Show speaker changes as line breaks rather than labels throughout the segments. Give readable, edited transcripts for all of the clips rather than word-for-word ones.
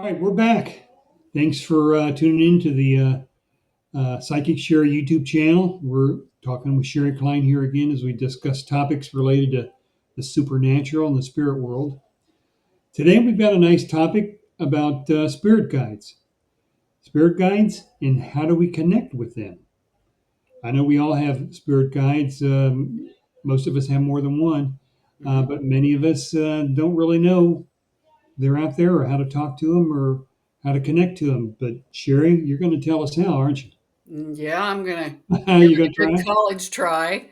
right, we're back. Thanks for tuning in to the Psychic Share YouTube channel. We're talking with Sherry Klein here again as we discuss topics related to the supernatural and the spirit world. Today, we've got a nice topic about spirit guides. Spirit guides and how do we connect with them? I know we all have spirit guides. Most of us have more than one,
Mhm.
but many of us don't really know they're out there or how to talk to them or how to connect to them. But Sherry, you're going to tell us how, aren't you?
Yeah, I'm gonna
How
give
you
it
going
a
to
good
try?
college try.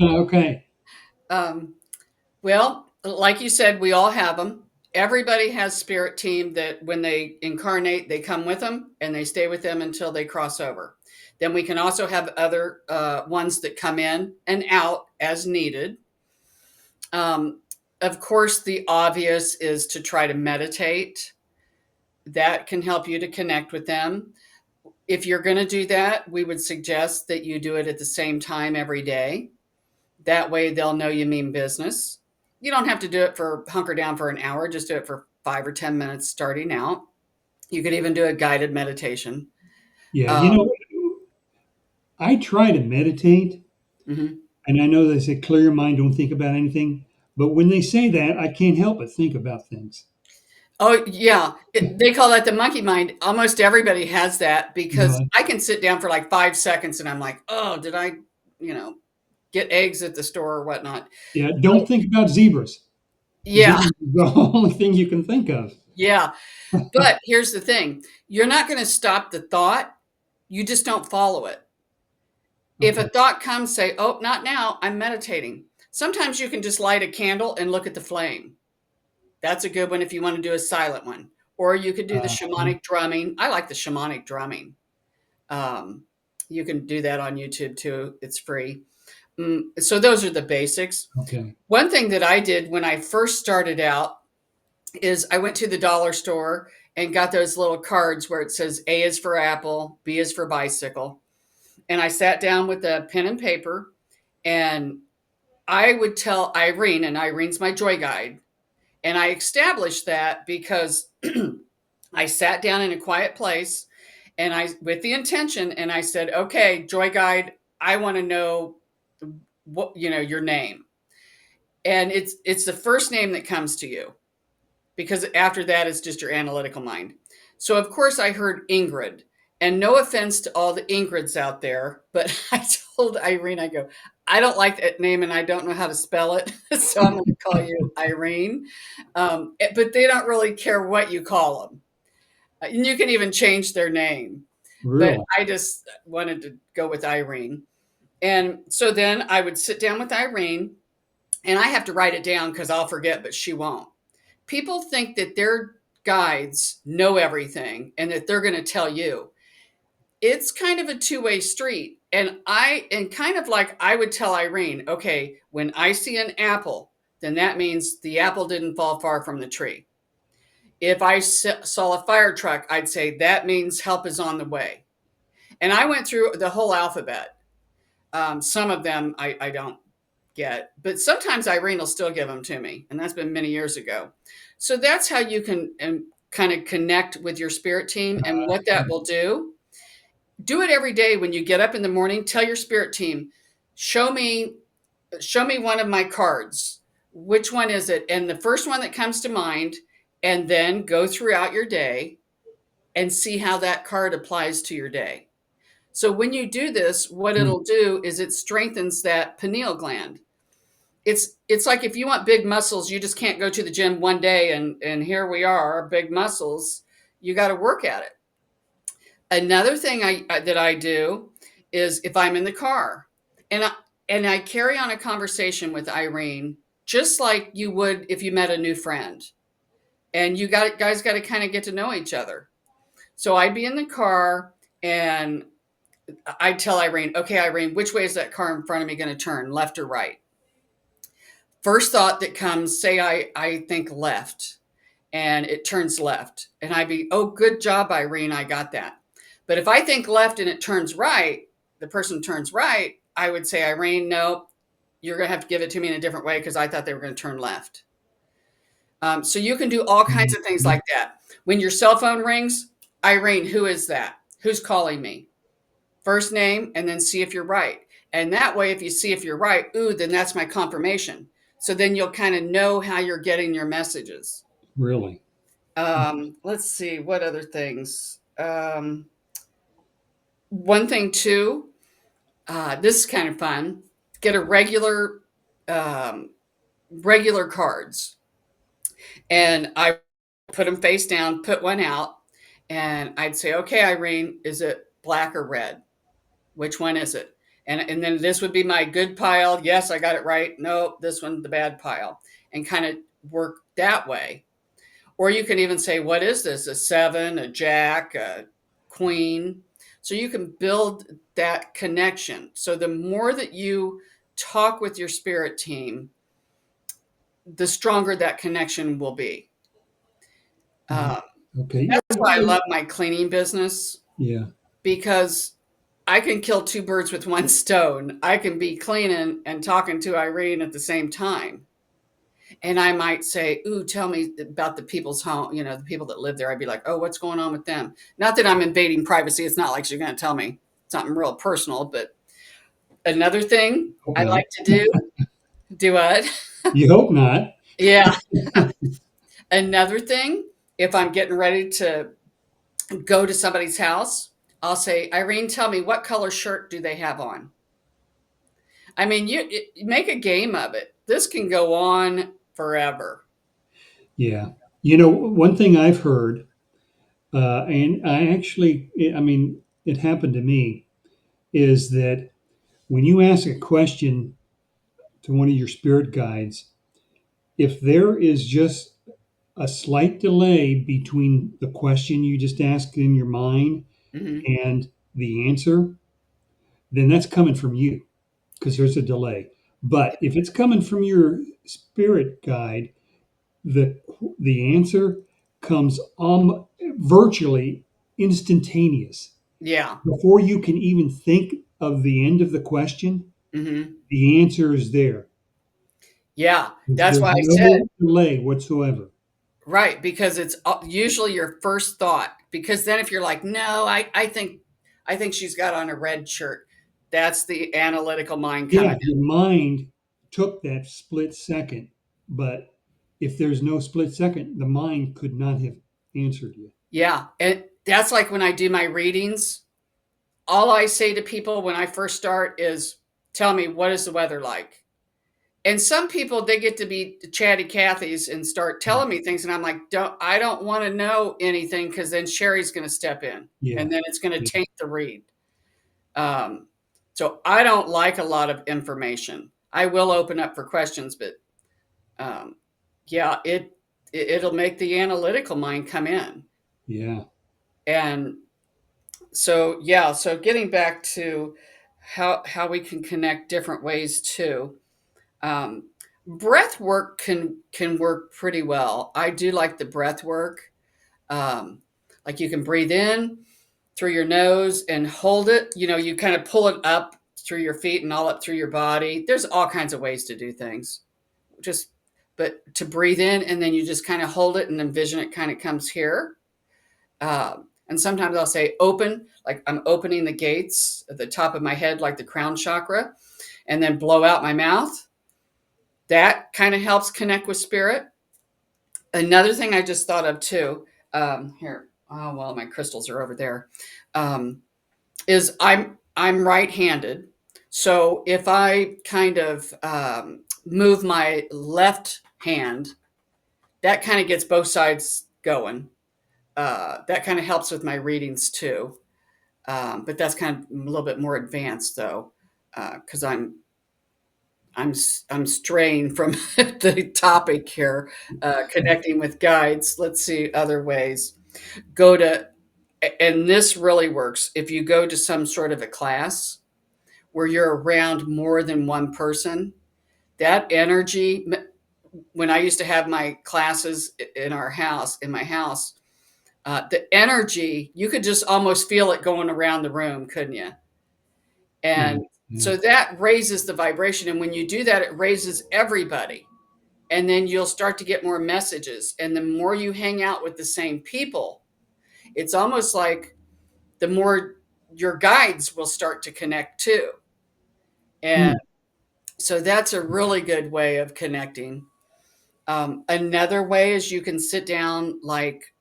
Okay.
Um, well, like you said, we all have them. Everybody has spirit team that when they incarnate, they come with them and they stay with them until they cross over. Then we can also have other ones that come in and out as needed. Um, of course, the obvious is to try to meditate. That can help you to connect with them. If you're going to do that, we would suggest that you do it at the same time every day. That way they'll know you mean business. You don't have to do it for hunker down for an hour, just do it for 5 or 10 minutes starting out. You could even do a guided meditation.
Yeah.
Um,
I try to meditate,
mhm.
and I know they say clear your mind, don't think about anything. But when they say that, I can't help but think about things.
Oh, yeah. They call that the monkey mind. Almost everybody has that because
Uh,
I can sit down for like 5 seconds and I'm like, oh, did I, you know, get eggs at the store or whatnot?
yeah. Don't think about zebras.
Yeah,
Zebras is the only thing you can think of.
yeah. But here's the thing, you're not going to stop the thought, you just don't follow it. If a
Okay.
thought comes, say, "Oh, not now, I'm meditating." Sometimes you can just light a candle and look at the flame. That's a good one if you want to do a silent one. Or you could do the
Uh,
shamanic drumming. I like the shamanic drumming. Um, you can do that on YouTube too. It's free. So those are the basics.
okay.
One thing that I did when I first started out is I went to the dollar store and got those little cards where it says A is for apple, B is for bicycle. And I sat down with a pen and paper and I would tell Irene, and Irene's my joy guide. And I established that because I sat down in a quiet place and I, with the intention, and I said, okay, joy guide, I want to know what, your name. And it's the first name that comes to you because after that, it's just your analytical mind. So, of course, I heard Ingrid. And no offense to all the Ingrids out there, but I told Irene, I go, I don't like that name and I don't know how to spell it. So I'm going to call you Irene. But they don't really care what you call them. And you can even change their name. But
Really?
I just wanted to go with Irene. And so then I would sit down with Irene and I have to write it down because I'll forget, but she won't. People think that their guides know everything and that they're going to tell you. It's kind of a two-way street. And kind of like I would tell Irene, okay, when I see an apple, then that means the apple didn't fall far from the tree. If I saw a fire truck, I'd say that means help is on the way. And I went through the whole alphabet. Some of them I don't get, but sometimes Irene will still give them to me, and that's been many years ago. So that's how you can kind of connect with your spirit team, and what that will do. Do it every day when you get up in the morning. Tell your spirit team, show me, show me one of my cards. Which one is it? And the first one that comes to mind, and then go throughout your day and see how that card applies to your day. So when you do this, what
Hmm.
it'll do is it strengthens that pineal gland. It's like if you want big muscles, you just can't go to the gym one day and here we are, big muscles. You got to work at it. Another thing that I do is if I'm in the car and I carry on a conversation with Irene just like you would if you met a new friend. And you got to kind of get to know each other. So I'd be in the car and I'd tell Irene, okay, Irene, which way is that car in front of me going to turn, left or right? First thought that comes, say I think left and it turns left. And I'd be, oh, good job, Irene, I got that. But if I think left and it turns right, the person turns right, I would say, Irene, no, you're going to have to give it to me in a different way because I thought they were going to turn left. So you can do all kinds of things like that. When your cell phone rings, Irene, who is that? Who's calling me? First name, and then see if you're right. And that way, if you see if you're right, ooh, then that's my confirmation. So then you'll kind of know how you're getting your messages.
Really?
Let's see, what other things? One thing too, this is kind of fun. Get a um, regular cards, and I put them face down, put one out, and I'd say, "Okay, Irene, is it black or red? Which one is it?" And then this would be my good pile. Yes, I got it right. Nope, this one's the bad pile, and kind of work that way. Or you can even say, "What is this? A seven, a jack, a queen?" So you can build that connection. So the more that you talk with your spirit team, the stronger that connection will be.
Mm.
Uh,
Okay. Yeah.
that's why I love my cleaning business,
Yeah.
because I can kill two birds with one stone. I can be cleaning and talking to Irene at the same time. And I might say, "Ooh, tell me about the people's home, the people that live there." I'd be like, "Oh, what's going on with them?" Not that I'm invading privacy. It's not like she's going to tell me something real personal. But another thing
Hope
I
not.
like to do what?
You hope not.
Yeah. Another thing, if I'm getting ready to go to somebody's house, I'll say, "Irene, tell me, what color shirt do they have on?" I mean, you make a game of it. This can go on forever.
Yeah. One thing I've heard, and I mean, it happened to me, is that when you ask a question to one of your spirit guides, if there is just a slight delay between the question you just asked in your mind
Hmm.
and the answer, then that's coming from you because there's a delay. But if it's coming from your spirit guide, the the answer comes virtually instantaneous.
Yeah.
Before you can even think of the end of the question,
Hmm.
the answer is there.
Yeah. That's
There's
why I said,
no delay whatsoever.
right, because it's usually your first thought. Because then if you're like, "No, I think she's got on a red shirt," that's the analytical mind
Yeah,
coming
your mind took that split second, but if there's no split second, the mind could not have answered you.
in. Yeah. And that's like when I do my readings, all I say to people when I first start is, "Tell me, what is the weather like?" And some people, they get to be chatty Cathy's and start telling me things, and I'm like, I don't want to know anything, because then Sherry's going to step in,
Yeah,
and then it's going to
yeah,
taint the read. Um, so I don't like a lot of information. I will open up for questions, but um, yeah, it'll make the analytical mind come in.
yeah,
And so yeah, so getting back to how we can connect different ways too. Um, breath work can work pretty well. I do like the breath work. Um, like you can breathe in through your nose and hold it. You kind of pull it up through your feet and all up through your body. There's all kinds of ways to do things. Just but to breathe in, and then you just kind of hold it and envision it kind of comes here. And sometimes I'll say open, like I'm opening the gates at the top of my head, like the crown chakra, and then blow out my mouth. That kind of helps connect with spirit. Another thing I just thought of too, here, oh, well, my crystals are over there, um, is I'm right-handed. So if I kind of move my left hand, that kind of gets both sides going. That kind of helps with my readings too. But that's kind of a little bit more advanced though, because I'm straying from the topic here, connecting with guides. Let's see other ways. Go to, and this really works if you go to some sort of a class where you're around more than one person. That energy, when I used to have my classes in my house, the energy, you could just almost feel it going around the room, couldn't you?
yeah,
And
yeah,
so that raises the vibration. And when you do that, it raises everybody. and then you'll start to get more messages. And the more you hang out with the same people, it's almost like the more your guides will start to connect too. And
Hmm.
so that's a really good way of connecting. Another way is you can sit down like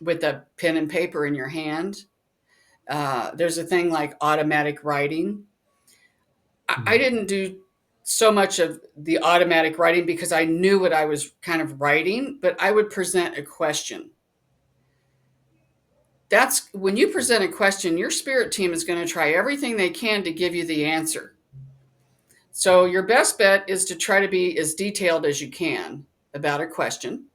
with a pen and paper in your hand. There's a thing like automatic writing. I
Yeah.
didn't do so much of the automatic writing because I knew what I was kind of writing, but I would present a question. That's when you present a question, your spirit team is going to try everything they can to give you the answer. So your best bet is to try to be as detailed as you can about a question.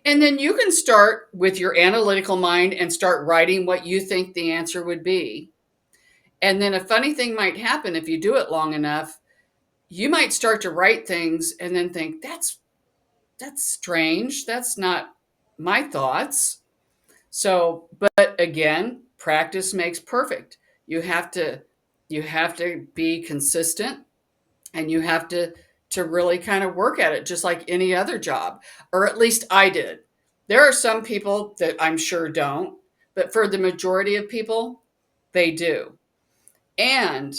And then you can start with your analytical mind and start writing what you think the answer would be. And then a funny thing might happen if you do it long enough. You might start to write things and then think, that's strange. That's not my thoughts. So, but again, practice makes perfect. You have to you have to be consistent, and you have to really kind of work at it just like any other job, or at least I did. There are some people that I'm sure don't, but for the majority of people, they do. And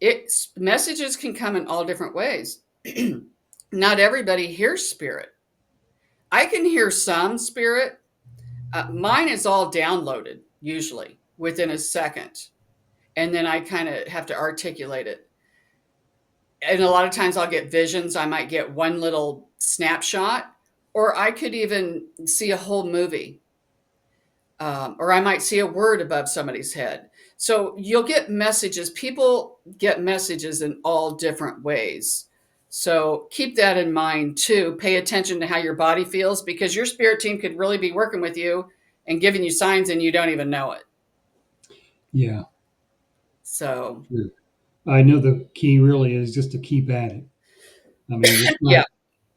it's messages can come in all different ways. Not everybody hears spirit. I can hear some spirit. Mine is all downloaded usually within a second, and then I kind of have to articulate it. And a lot of times I'll get visions. I might get one little snapshot, or I could even see a whole movie, or I might see a word above somebody's head. So you'll get messages. People get messages in all different ways. So keep that in mind too. Pay attention to how your body feels, because your spirit team could really be working with you and giving you signs and you don't even know it.
Yeah.
So,
True. I know the key really is just to keep at it. I mean, it's
yeah.
not.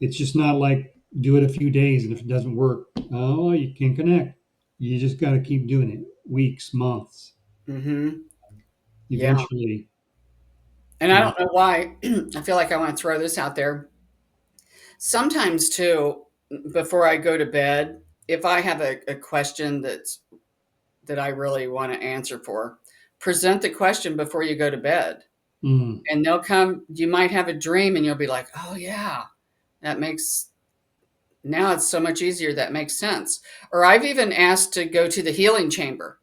It's just not like do it a few days and if it doesn't work, oh, you can't connect. You just got to keep doing it. Weeks, months.
Hmm. Yeah.
Eventually,
And I
you know.
don't know why. I feel like I want to throw this out there. Sometimes, too, before I go to bed, if I have a question that I really want to answer for, present the question before you go to bed.
Mm,
And they'll come, you might have a dream and you'll be like, oh, yeah, that makes, now it's so much easier. That makes sense. Or I've even asked to go to the healing chamber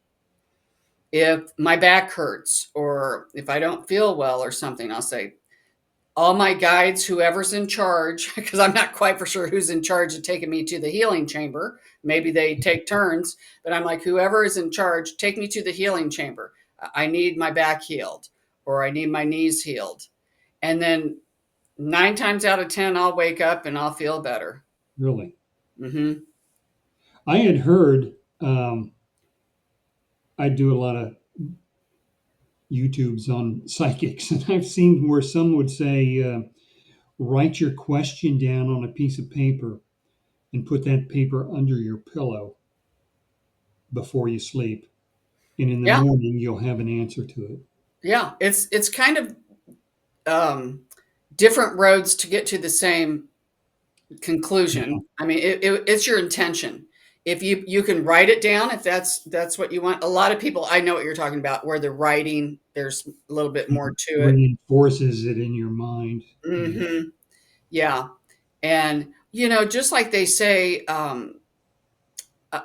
if my back hurts or if I don't feel well or something. I'll say, all my guides, whoever's in charge, because I'm not quite for sure who's in charge of taking me to the healing chamber. Maybe they take turns, but I'm like, whoever is in charge, take me to the healing chamber. I need my back healed, or I need my knees healed. And then 9 times out of 10, I'll wake up and I'll feel better.
really.
Hmm.
I had heard, I do a lot of YouTubes on psychics, and I've seen where some would say, write your question down on a piece of paper and put that paper under your pillow before you sleep. And in the
Yeah,
morning, you'll have an answer to it.
yeah. It's kind of um, different roads to get to the same conclusion. I mean, it's your intention. If you can write it down, if that's what you want. A lot of people, I know what you're talking about, where the writing, there's a little bit more to it.
Reinforces it in your mind. Yeah.
Hmm. Yeah, and just like they say,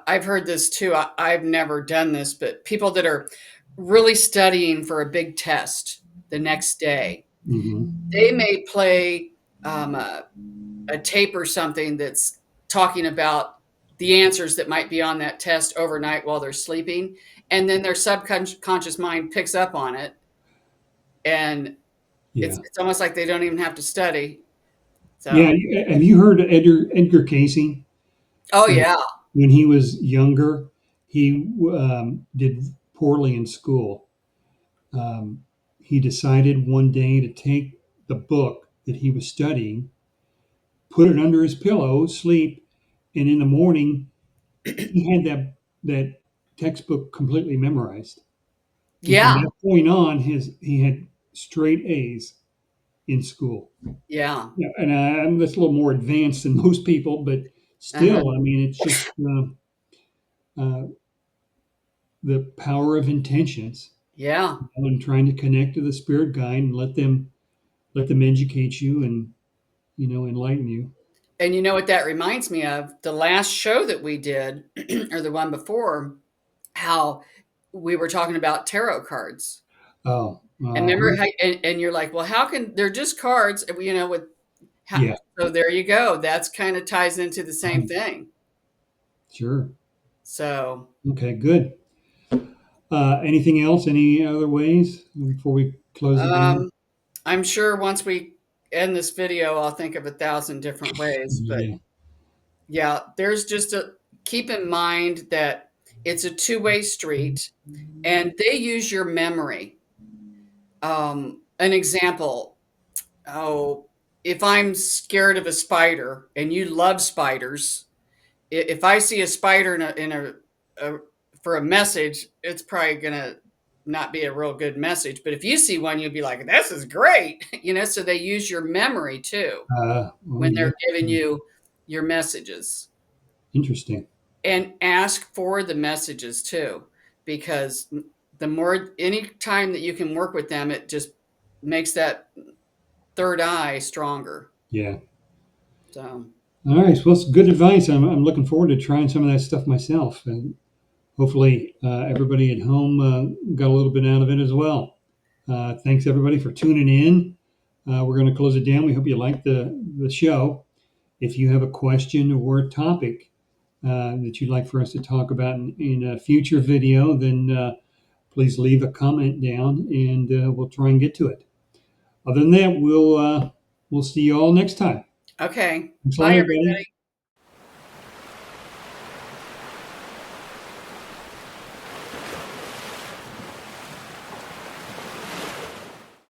I've heard this too. I've never done this, but people that are really studying for a big test the next day,
Hmm.
they may play um, a tape or something that's talking about the answers that might be on that test overnight while they're sleeping. And then their subconscious mind picks up on it. And it's,
Yeah.
it's almost like they don't even have to study.
Yeah.
So,
Have you heard of Edgar Casey?
oh,
Uh,
yeah.
when he was younger, he did poorly in school. Um, he decided one day to take the book that he was studying, put it under his pillow, sleep, and in the morning he had that textbook completely memorized. And from
Yeah.
that point on, his he had straight A's. in school.
Yeah.
Yeah, and I'm just a little more advanced than most people, but
Uh-huh.
still, I mean, it's just uh, the power of intentions
Yeah.
and trying to connect to the spirit guide and let them educate you and enlighten you.
And you know what that reminds me of? The last show that we did, or the one before, how we were talking about tarot cards.
Oh,
And remember
uh-huh.
how, and you're like, well, how can they're just cards, with how,
Yeah,
so there you go. That's kind of ties into the same
right.
thing.
Sure.
So,
Okay, good. Anything else? Any other ways before we close it down?
um, I'm sure once we end this video, I'll think of 1,000 different ways. But
Yeah.
yeah, there's just a keep in mind that it's a two-way street and they use your memory. An example, oh, if I'm scared of a spider and you love spiders, if I see a spider a for a message, it's probably gonna not be a real good message. But if you see one, you'll be like, "This is great," So they use your memory too
Oh,
when
yeah.
they're giving you your messages,
Interesting.
and ask for the messages too, because the more any time that you can work with them, it just makes that third eye stronger.
Yeah.
So
All right. Well, it's good advice. I'm looking forward to trying some of that stuff myself, and hopefully everybody at home got a little bit out of it as well. Thanks everybody for tuning in. We're going to close it down. We hope you liked the show. If you have a question or a topic that you'd like for us to talk about in a future video, then please leave a comment down, and we'll try and get to it. Other than that, we'll see you all next time.
okay,
Thanks a lot,
bye
everybody.
everybody.